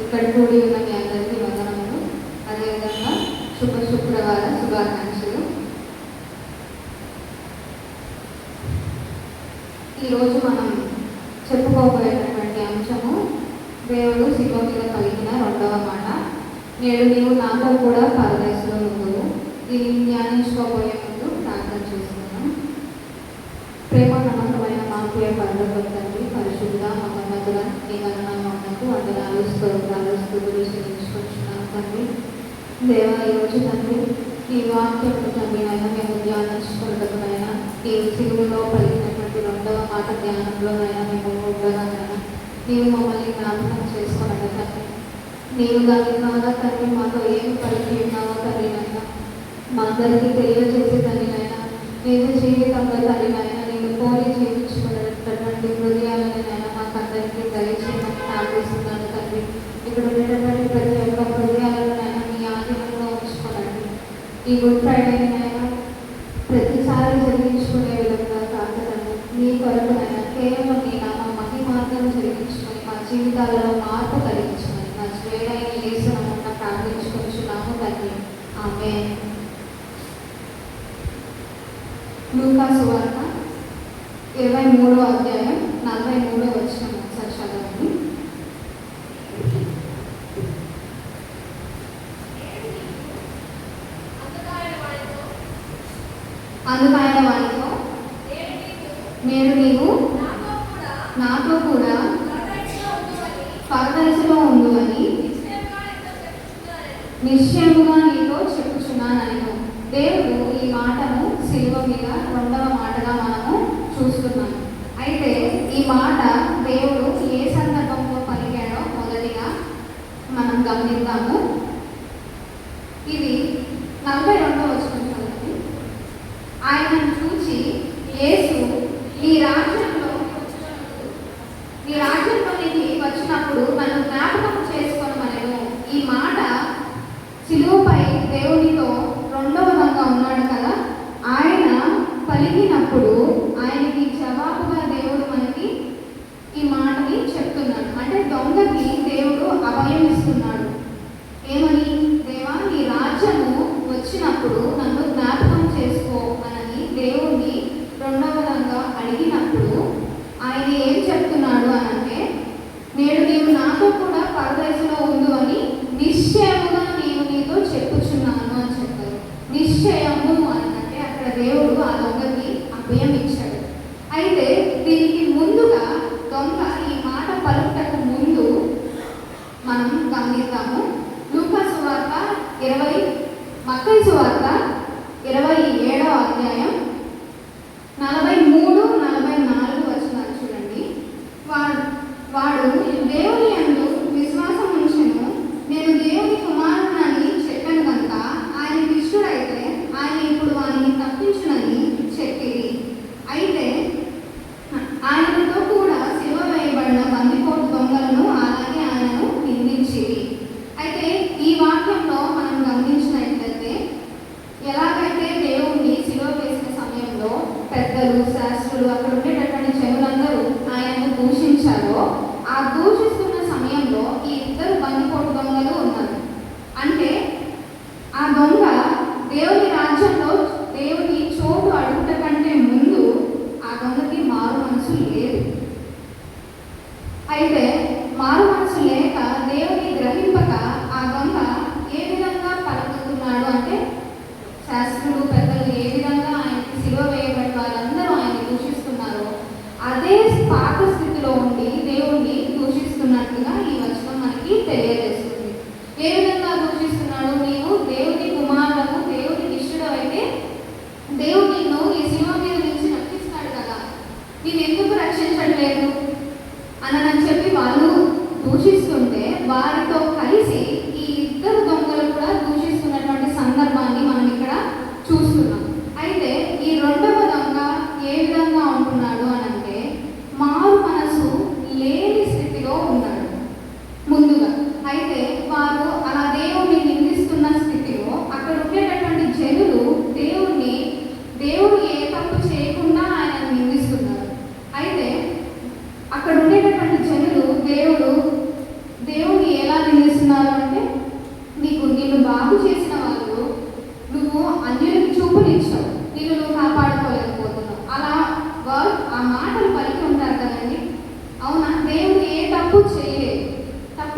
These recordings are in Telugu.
ఇక్కడ కూడి ఉన్న మీ అందరికీ వందనములు. అదేవిధంగా శుక్రవార శుభాకాంక్షలు. ఈరోజు మనం చెప్పుకోబోయేటటువంటి అంశము దేవుడు శిలువ మీద కలిగిన రెండవ మాట, నేడు నీవు నాతో కూడా పరదేశంలో ఉండువు. దీన్ని ధ్యానించుకోబోయే ముందు ప్రార్థన చేసుకున్నాం. ప్రేమ నమ్మకమైన మాకు పరలోక తండ్రి, పరిశుద్ధ మహోన్నతుల నీ మరణకు వందనాలు స్తోత్రాలు స్తుతులు చెల్లించుకుంటున్నాను తండ్రి. దేవ ఈరోజు తండ్రి ఈ వాక్యం తండ్రి అయినా మేము ధ్యానించుకున్నట్టునైనా ఈ శిలువలో పలికినటువంటి రెండవ మాట ధ్యానంలోనైనా మేము ఉండగానైనా నీవు మమ్మల్ని జ్ఞాపకం చేసుకున్నాను తండ్రి. నీవు దాని ద్వారా తండ్రి మాతో ఏమి పలికి ఉన్నావో తండ్రినైనా మా అందరికీ తెలియజేసే తండ్రినైనా నీవు జీవితంలో తండ్రినైనా నేను పోలి జీవించుకున్నటువంటి హృదయాలనైనా మాకు అందరికీ దయచేయమని ప్రార్థిస్తున్నాను తండ్రి. ఇక్కడ ఉన్నటువంటి ప్రతి ఒక్క హృదయాలనైనా మీ ఆధీనంలో ఉంచుకోనండి. ఈ గుడ్ ఫ్రైడేనైనా ప్రతిసారి జరిగించుకునే విధంగా కాకుండా నీ కొరకునైనా కేవలం నీ నామ మహిమార్థం జరిగించుకొని మా జీవితాలలో మార్పు కలిగించుకొని మా శ్రేణైన యేసునామమున ప్రార్థించుకొనుచున్నాము తండ్రి. ఆమేన్. లూకా సువార్త 23వ అధ్యాయం 43వ వచనం ఒకసారి చదవండి. అందుకు ఆయన వారితో, నేడు నీవు నాతో కూడా పరదేశంలో ఉండువని నిశ్చయముగా నీతో చెప్పుచున్నాను. దేవుడు ఈ మాటను శిలువ మీద రెండవ మాటగా మనము చూస్తున్నాము. అయితే ఈ మాట దేవుడు ఏ సందర్భంలో పలికాడో మొదటిగా మనం గమనిద్దాము. ఇది 42వ వచనం చదువుతుంది. ఆయనను చూచి యేసు నీ రాజ్యంలోనికి వచ్చినప్పుడు నన్ను జ్ఞాపకం చేసుకోమనెను. ఈ మాట శిలువపై దేవునితో రెండవదంగా ఉన్నాడు కదా, ఆయన పలికినప్పుడు ఆయనకి జవాబుగా దేవుడు మనకి ఈ మాటని చెప్తున్నాడు. అంటే దొంగకి దేవుడు అభయం ఇస్తున్నాడు. ఏమని? దేవా నీ రాజ్యము వచ్చినప్పుడు నన్ను జ్ఞాపకం చేసుకో అని దేవుణ్ణి రెండవదంగా అడిగినప్పుడు ఆయన ఏం చెప్తున్నాడు అనంటే, నేడు నీవు నాతో కూడా పరదేశంలో ఉండు అని నిశ్చయముగా నేను నీతో చెప్పుచున్నాను అని చెప్పారు. నిశ్చయము అనంటే అక్కడ దేవుడు ఆ దొంగకి అభయం ఇచ్చాడు. అయితే దీనికి ముందుగా దొంగ ఈ మాట పలుకుటకు ముందు మనం గమనిద్దాము. లూకా సువార్త 20, మత్తయి సువార్త 27వ అధ్యాయం 43, 44 వచనాలు చూడండి. వాడు దేవుని యందు విశ్వాసం ఉంచెను. నేను దేవుని కుమారుడని చెప్పాను కనుక ఆయన ఇష్టుడైతే ఆయన ఇప్పుడు వారిని తప్పించునని చెప్పిరి. అయితే ఆయనతో కూడా శిలువ వేయబడిన బందిపోటు దొంగలను అలాగే ఆయనను నిందించిరి. అయితే ఈ వాక్యంలో మనం గమనించినట్లయితే ఎలాగైతే దేవుడు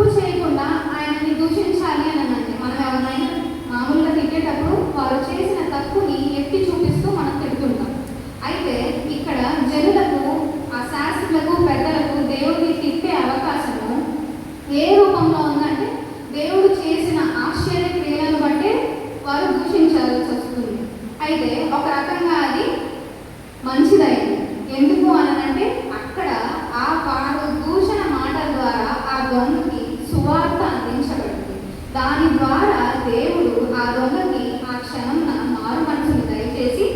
తప్పు చేయకుండా ఆయనని దూషించాలి అని అంటే మనం ఎవరైనా మామూలుగా తిట్టేటప్పుడు వారు చేసిన తప్పుని ఎత్తి చూపిస్తూ మనం తిడుతుంటాం. అయితే ఇక్కడ జనులకు, ఆ శాస్త్రులకు, పెద్దలకు దేవుడిని తిట్టే అవకాశము ఏ రూపంలో ఉందంటే దేవుడు చేసిన ఆశ్చర్య క్రియలను బట్టే వారు దూషించాల్సి వస్తుంది. అయితే ఒక రకంగా అది మంచిదైంది. ఎందుకు అనంటే అక్కడ ఆ వారు దూషణ మాటల ద్వారా ఆ దొంగకి సువార్త అందించబడింది. దాని ద్వారా దేవుడు ఆ దొంగకి ఆ క్షణంన మారు మనసును దయచేసి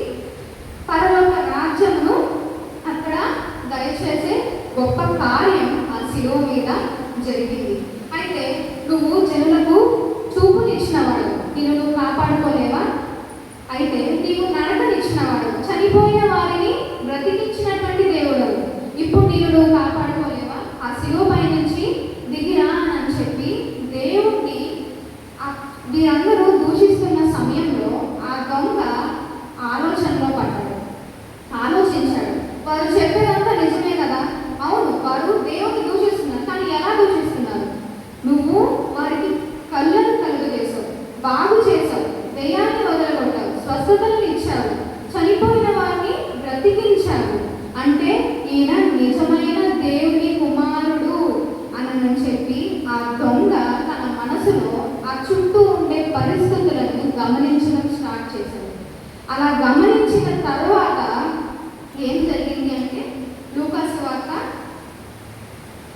పరలోక రాజ్యమును అక్కడ దయచేసే గొప్ప కార్యం ఆ శిలువ మీద జరిగింది. అయితే నువ్వు జనులకు చూపునిచ్చినవాడు, నిన్ను నువ్వు కాపాడుకోలేవా? అయితే నీవు నడకనిచ్చినవాడు, చనిపోయిన వారిని బ్రతికించినటువంటి దేవుడు, ఇప్పుడు నువ్వు కాపాడుకోలేవా? ఆ శిలువపై నుంచి దిగిరా అని చెప్పి దేవుడిని వీరందరూ దూషిస్తున్న సమయంలో ఆ దొంగ ఆలోచనలో పడ్డాడు, ఆలోచించాడు. వారు చెప్పేదంతా నిజమే కదా, అవును వారు దేవుని దూషిస్తున్నారు, కానీ ఎలా దూషిస్తున్నారు? నువ్వు వారికి కళ్ళను కలుగజేశావు, బాగు చేశావు, దయ్యాన్ని వదలగొట్టావు, స్వస్థతలను ఇచ్చావు, చనిపోయిన వారిని బ్రతికించావు, అంటే ఈయన నిజమైన దేవుని కుమారుడు అని చెప్పి ఆ దొంగ తన మనసులో ఆ చుట్టూ ఉండే పరిస్థితులను గమనించడం స్టార్ట్ చేశాడు. అలా గమనించిన తర్వాత ఏం జరిగింది అంటే లూకాసు వార్త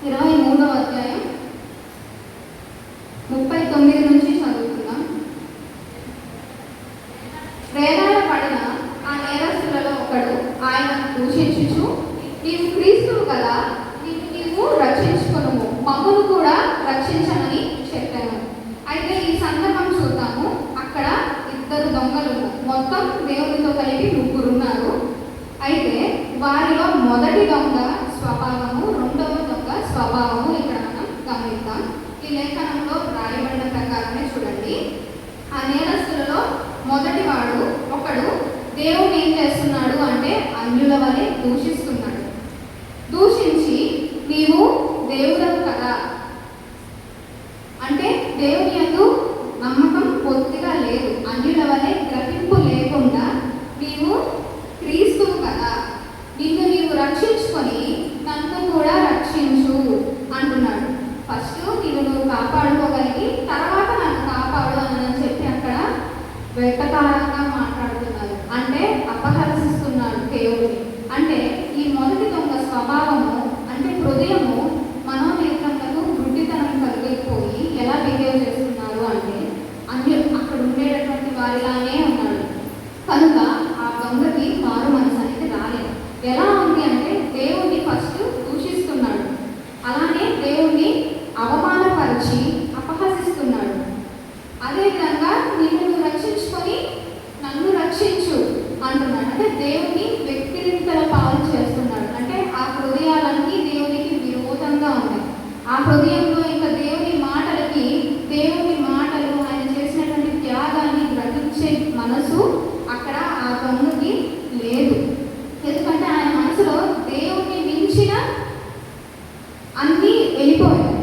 23వ అధ్యాయం 39 నుంచి చదువుతున్నాం. వేలాడ పడిన ఆ నేరస్తులలో ఒకడు ఆయన దూషించుచు, నీవు క్రీస్తువు కదా, నీవు రక్షించుకొను, మమ్మను కూడా రక్షించమని చెప్పాను. అయితే ఈ సందర్భం చూద్దాము. అక్కడ ఇద్దరు దొంగలు ఉన్నారు, మొత్తం దేవునితో కలిపి 3 ఉన్నారు. అయితే వారిలో మొదటి దొంగ స్వభావము, రెండవ దొంగ స్వభావము ఇక్కడ మనం గమనిద్దాం. ఈ లేఖనంలో రాయబడిన ప్రకారమే చూడండి. ఆ నేరస్తులలో మొదటి వాడు ఒకడు దేవుని ఏం చేస్తున్నాడు అంటే అన్యుల వలె దూషిస్తున్నాడు. దూషించి నీవు దేవుడవు కదా అంటే దేవుని యందు నమ్మకం పూర్తిగా లేదు, అన్యుల వలె గ్రహింపు లేకుండా నీవు క్రీస్తువు కదా, నిన్ను నీవు రక్షించుకొని నన్ను కూడా రక్షించు అంటున్నాడు. ఫస్ట్ నువ్వు కాపాడుకోగలిగి తర్వాత నన్ను కాపాడు అని చెప్పి అక్కడ వెటకారంగా మాట్లాడుతున్నారు, అంటే అపహసిస్తున్నాడు దేవుడిని. అంటే ఈ మొదటి దొంగ స్వభావము అంటే హృదయము మనోనేత్రములకు గుడ్డితనం కలిగిపోయి ఎలా బిహేవ్ చేస్తున్నారు అంటే అన్ని అక్కడ ఉండేటటువంటి వారిలానే ఉన్నాడు. కనుక ఆ దొంగకి మారు మనసు అనేది రాలేదు. ఎలా ఉంది అంటే దేవుణ్ణి ఫస్ట్ దూషిస్తున్నాడు, అలానే దేవుణ్ణి అవమానపరిచి అపహసిస్తున్నాడు. అదేవిధంగా నిన్ను రక్షించుకొని నన్ను రక్షించు అంటున్నాడు. అంటే దేవుని వ్యక్తిగత పాలన చేస్తున్నాడు. అంటే ఆ హృదయాలన్నీ దేవునికి విరోధంగా ఉన్నాయి. ఆ హృదయంలో ఇంకా దేవుని మాటలు ఆయన చేసినటువంటి త్యాగాన్ని గ్రహించే మనసు అక్కడ ఆ దొంగకి లేదు. ఎందుకంటే ఆయన మనసులో దేవుని మించిన అన్నీ వెళ్ళిపోయాయి.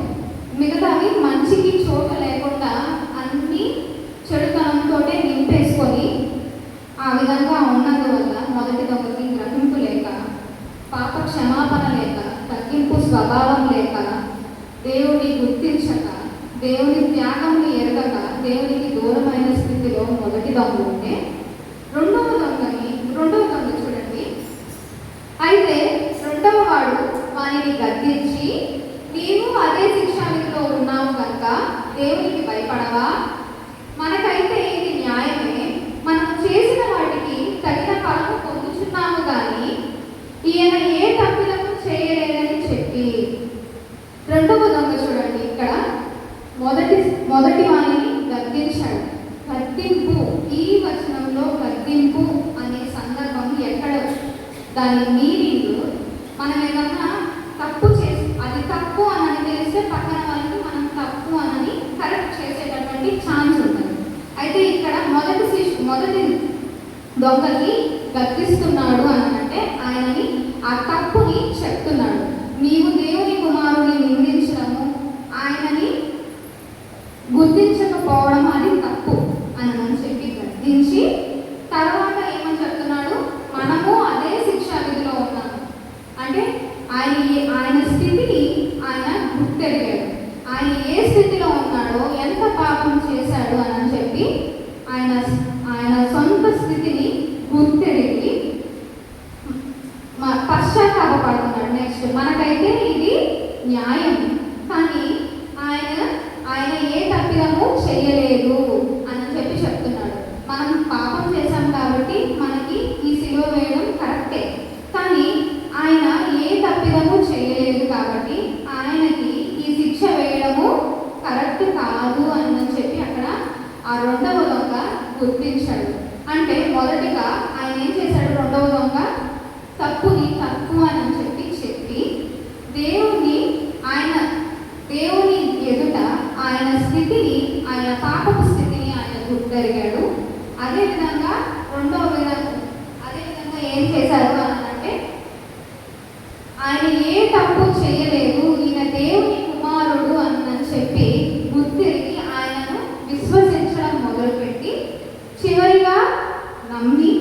మిగతావి మంచికి చోటు లేకుండా అన్ని చెడుతనంతో నింపేసుకొని ఆ విధంగా ఉన్నందువల్ల మొదటి దొంగకి గ్రహింపు లేక, పాప క్షమాపణ లేక, తగ్గింపు స్వభావం లేక, దేవుని గుర్తించక, దేవుని త్యాగంని ఎరగక దేవునికి దూరమైన స్థితిలో మొదటి దొంగ ఉంటే, రెండవ దొంగ చూడండి. అయితే రెండవ వాడు వారిని గద్దించి, నీవు అదే శిక్షావిధిలో ఉన్నావు కనుక దేవునికి భయపడవా? మనకైతే ఇది న్యాయమే, మనం చేసిన వాటికి తగిన ఫలము పొందుతున్నాము కానీ ఈయన ఏ తప్పిదము చేయలేదని చెప్పి. రెండవ దొంగ చూడండి, ఇక్కడ మొదటి వారిని గద్దించాడు. గద్దింపు, ఈ వచనంలో గద్దింపు అనే సందర్భం ఎక్కడ, దాని మీనింగ్ మనం ఏదన్నా తప్పు చేసి అది తప్పు అని తెలిస్తే పక్కన వాళ్ళకి మనం తప్పు అని కరెక్ట్ చేసేటటువంటి ఛాన్స్ ఉంటుంది. అయితే ఇక్కడ మొదటి దొంగకి గద్దిస్తున్నాడు అంటే ఆయనని ఆ తప్పుని చెప్తున్నాడు. నీవు దేవుని కుమారుని నిందించడము, ఆయనని గుర్తించకపోవడం అది తప్పు అని చెప్పి గద్దించి తర్వాత ఏమని చెప్తున్నాడు, మనము అదే శిక్షా విధిలో ఉన్నాము. అంటే ఆయన స్థితిని ఆయన గుర్తెరిగాడు. ఆయన ఏ స్థితిలో ఉన్నాడో, ఎంత పాపం చేశాడు అని చెప్పి ఆయన సొంత స్థితిని గుర్తెరిగి పశ్చాత్తాపడుతున్నాడు. నెక్స్ట్ మనకైతే ఇది న్యాయం, కానీ ఆయన ఏ తప్పిదము చేయలేదు అని చెప్పి చెప్తున్నాడు. మనం పాపం చేశాం కాబట్టి మనకి ఈ సిలువ వేయడం కరెక్టే, కానీ ఆయన ఏ తప్పిదము చేయలేదు కాబట్టి ఆయనకి ఈ శిక్ష వేయడము కరెక్ట్ కాదు అని చెప్పి అక్కడ ఆ రెండవ దొంగ గుర్తించాడు. అంటే మొదటిగా ఆయన ఏం చేశాడు, రెండవ దొంగ తప్పుని తప్పు అని చెప్పి దేవుని ఎదుట ఆయన స్థితిని, ఆయన పాపపు స్థితిని ఆయన గుర్తెరిగాడు. అదేవిధంగా ఏం చేశారు అని అంటే, ఆయన ఏ తప్పు చేయలేదు, ఈయన దేవుని కుమారుడు అని చెప్పి గుర్తిరిగి ఆయనను విశ్వసించడం మొదలుపెట్టి చివరిగా నమ్మి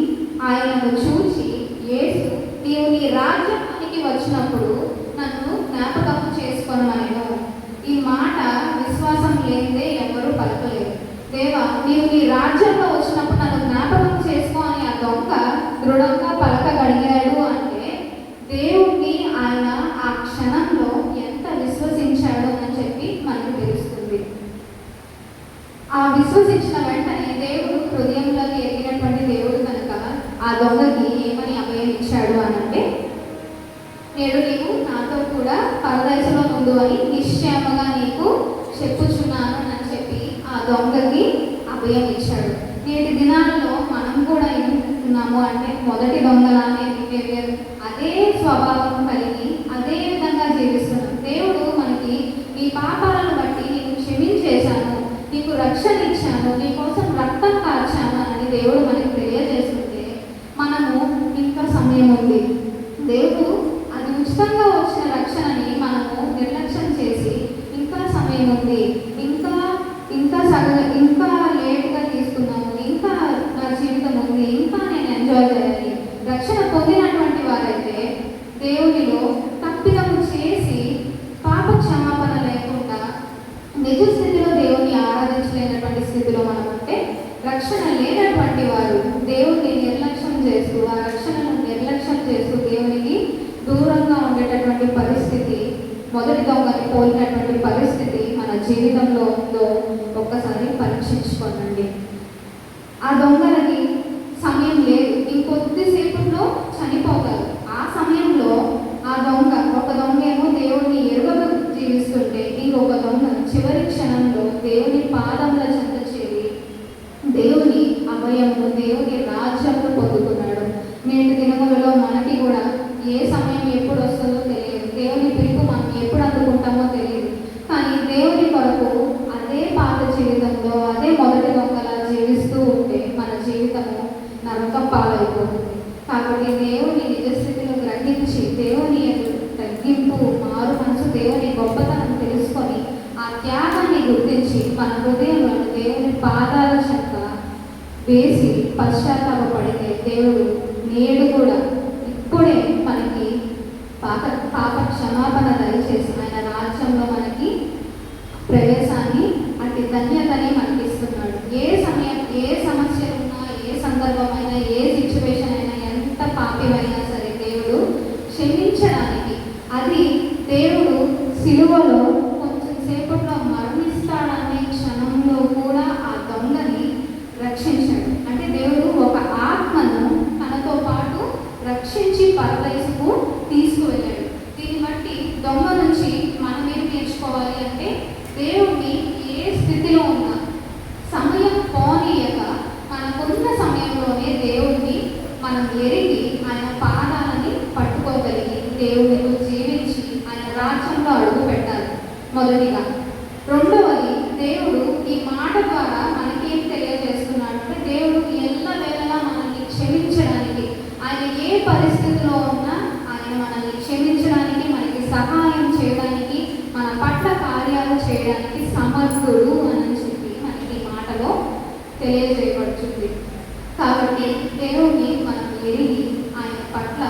ఆయనను చూచి, యేసు నీవు నీ రాజ్యానికి వచ్చినప్పుడు నన్ను జ్ఞాపకం చేసుకొనమనెను. ఈ మాట విశ్వాసం లేనిదే ఎవరు పలకలేదు. దేవా నీవు నీ రాజ్యంలో వచ్చినప్పుడు నన్ను జ్ఞాపకం చేసుకో అని ఆ దొంగ దృఢంగా పలకగలిగాడు. అంటే దేవుణ్ణి ఆయన ఆ క్షణంలో ఎంత విశ్వసించాడు అని చెప్పి మనకు తెలుస్తుంది. ఆ విశ్వసించిన వెంటనే దేవుడు హృదయంలోకి ఎదిగినటువంటి దేవుడు కనుక ఆ దొంగకి ఏమని అభయం ఇచ్చాడు అని అంటే, నేడు నీవు నాతో కూడా పరదేశంలో ఉండు అని నిశ్చయముగా నీకు చెప్పుచున్నాను అని చెప్పి ఆ దొంగకి అభయం ఇచ్చాడు. నేటి దినాలలో మనం కూడా ఏం చేస్తున్నాము అంటే, మొదటి దొంగలానే బిహేవియర్, అదే స్వభావం కలిగి అదే విధంగా జీవిస్తున్నాం. దేవుడు మనకి నీ పాపాలను బట్టి నీకు క్షమించేశాను, నీకు రక్షణ ఇచ్చాను, నీ కోసం రక్తం కార్చాను అని దేవుడు మనకి తెలియజేస్తుంటే మనము ఇంకా సమయం ఉంది, దేవుడు అది ఉచితంగా వచ్చిన రక్షణని మనము నిర్లక్ష్యం చేసి ఇంకా సమయం ఉంది, ఇంకా లేట్గా తీసుకున్నాము, ఇంకా నా జీవితం ఉంది, ఇంకా నేను ఎంజాయ్ చేయాలి. రక్షణ పొందినటువంటి వారైతే దేవునిలో తప్పిదము చేసి పాప క్షమాపణ లేకుండా నిజ స్థితిలో దేవుని ఆరాధించలేనటువంటి స్థితిలో మనం ఉంటే, రక్షణ లేనటువంటి వారు దేవుని నిర్లక్ష్యం చేస్తూ, ఆ రక్షణను నిర్లక్ష్యం చేస్తూ దేవునికి దూరంగా ఉండేటటువంటి పరిస్థితి, మొదటి దొంగని పోలినటువంటి పరిస్థితి మన జీవితంలో ఉందో ఒక్కసారి పరీక్షించుకోనండి. ఆ దొంగలకి సమయం లేదు, ఇంకొద్దిసేపట్లో చనిపోతారు. ఆ సమయంలో ఒక దొంగ ఏమో దేవుడిని ఎరుగక జీవిస్తుంటే, ఇంకొక దొంగ చివరి క్షణంలో దేవుని పాదముల చెంత చేరి దేవుని అభయము, దేవుని రాజ్యము పొందుకున్నాడు. నేటి దినములలో మనకి కూడా ఏ సమయం ఎప్పుడు వస్తుందో తెలియదు, దేవుని పిలుపు మనం ఎప్పుడు అందుకుంటామో తెలియదు. కానీ దేవుని కొరకు అదే పాత జీవితంలో అదే మొదటి దొంగలా జీవిస్తూ ఉంటే మన జీవితము నరకం పాలైపోతుంది. కాబట్టి దేవుని నిజస్థితిని గ్రహించి, దేవుని తగ్గింపు, మారు మనసు, దేవుని గొప్పతనం తెలుసుకొని ఆ త్యాగాన్ని గుర్తించి మన హృదయంలో దేవుని పాదాల చెంత వేసి పశ్చాత్తాపడితే దేవుడు నేడు కూడా ఇప్పుడే మనకి పాప క్షమాపణ దయచేసి ఆయన రాజ్యంలో మనకి ప్రవేశాన్ని, అట్టి ధన్యతని మనకి ఇస్తున్నాడు. ఏ సమస్య ఉన్నా, ఏ సందర్భమైనా, ఏ సిచ్యువేషన్ అయినా, ఎంత పాపివైనా సరే దేవుడు క్షమించడానికి, అది దేవుడు సిలువలో కొంచెం సేపట్లో మరణిస్తాడనే క్షణంలో కూడా ఆ దొంగని రక్షించాడు. అంటే దేవుడు ఒక ఆత్మను తనతో పాటు రక్షించి పరదేశపు తీసుకువెళ్ళాడు. దీన్ని బట్టి దొంగ నుంచి మనం ఏం నేర్చుకోవాలి అంటే, దేవుడిని ఏ స్థితిలో ఉన్నా సమయం పోనీయక మనకున్న సమయంలోనే దేవుడిని మనం ఎరిగి ఆయన పాదాలని పట్టుకోగలిగి దేవుడితో జీవించి ఆయన రాజ్యంలో అడుగు పెట్టాలి మొదటిగా. రెండవది, దేవుడు ఈ మాట ద్వారా మనకేం తెలియజేస్తున్నాడు అంటే, దేవుడు ఎల్లవేళలా మనల్ని క్షమించడానికి, ఆయన ఏ పరిస్థితిలో ఉన్నా ఆయన మనల్ని క్షమించడానికి, మనకి సహాయం చేయడానికి, మన పట్ల కార్యాలు చేయడానికి సమర్థుడు అని తెలియజేయబడుతుంది. కాబట్టి దేవుని మనం ఎరిగి ఆయన పట్ల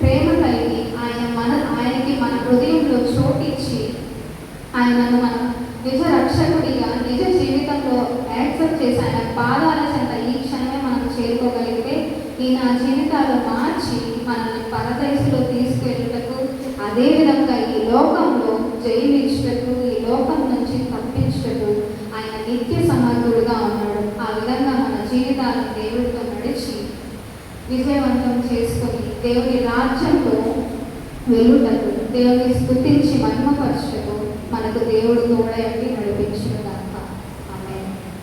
ప్రేమ కలిగి ఆయనకి మన హృదయంలో చోటిచ్చి ఆయనను మనం నిజ రక్షకుడిగా నిజ జీవితంలో యాక్సెప్ట్ చేసి ఆయన పాదాల చెంత ఈ క్షణమే మనం చేరుకోగలిగితే ఈ నా జీవితాలు మార్చి మనల్ని పరదేశంలో తీసుకెళ్ళటకు, అదేవిధంగా ఈ లోకంలో జయించటకు, ఈ లోకం నుంచి తప్పించటకు ఆయన నిత్య సమర్థుడుగా ఉన్నాడు. ఆ విధంగా మన జీవితాలను దేవుడితో నడిచి విజయవంతం చేసుకొని దేవుని రాజ్యంలో వెళ్ళుటకు, దేవుని స్తుతించి మహిమపరచుటకు మనకు దేవుడు తోడై